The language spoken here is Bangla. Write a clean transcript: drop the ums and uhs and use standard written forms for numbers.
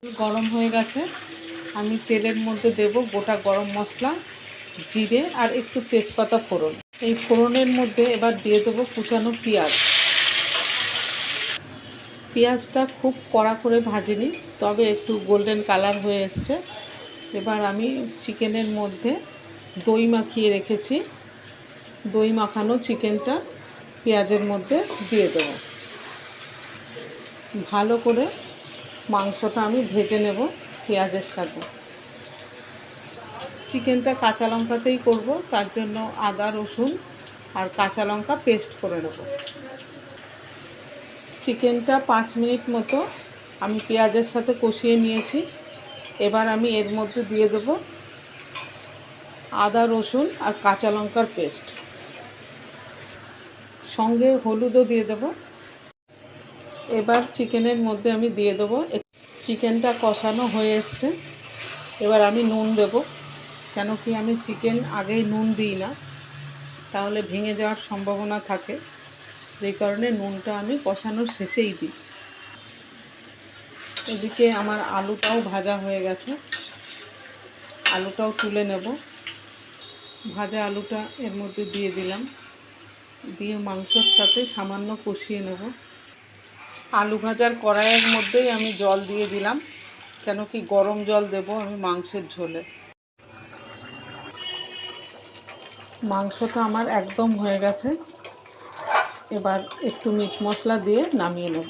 গরম হয়ে গেছে, আমি তেলের মধ্যে দেব গোটা গরম মশলা, জিরে আর একটু তেজপাতা ফোড়ন। এই ফোড়নের মধ্যে এবার দিয়ে দেবো কুচানো পেঁয়াজ। পেঁয়াজটা খুব কড়া করে ভাজিনি, তবে একটু গোল্ডেন কালার হয়ে এসছে। এবার আমি চিকেনের মধ্যে দই মাখিয়ে রেখেছি, দই মাখানো চিকেনটা পেঁয়াজের মধ্যে দিয়ে দেবো। ভালো করে মাংসটা আমি ভেজে নেব পেঁয়াজের সাথে। চিকেনটা কাঁচা লঙ্কাতেই করব, তার জন্য আদা রসুন আর কাঁচা লঙ্কা পেস্ট করে নেব। চিকেনটা 5 মিনিট মতো আমি পেঁয়াজের সাথে কষিয়ে নিয়েছি। এবার আমি এর মধ্যে দিয়ে দেব আদা রসুন আর কাঁচা লঙ্কার পেস্ট, সঙ্গে হলুদও দিয়ে দেব। এবার চিকেনের মধ্যে আমি দিয়ে দেবো, চিকেনটা কষানো হয়ে এসছে। এবার আমি নুন দেব, কেন কি আমি চিকেন আগেই নুন দিই না, তাহলে ভেঙে যাওয়ার সম্ভাবনা থাকে, যেই কারণে নুনটা আমি কষানোর শেষেই দিই। এদিকে আমার আলুটাও ভাজা হয়ে গেছে, আলুটাও তুলে নেব। ভাজা আলুটা এর মধ্যে দিয়ে দিলাম, দিয়ে মাংসর সাথে সামান্য কষিয়ে নেব। আলু ভাজার কড়াইয়ের মধ্যেই আমি জল দিয়ে দিলাম, কেন কি গরম জল দেব আমি মাংসের ঝোলে। মাংসটা আমার একদম হয়ে গেছে, এবার একটু মিট মশলা দিয়ে নামিয়ে নেব।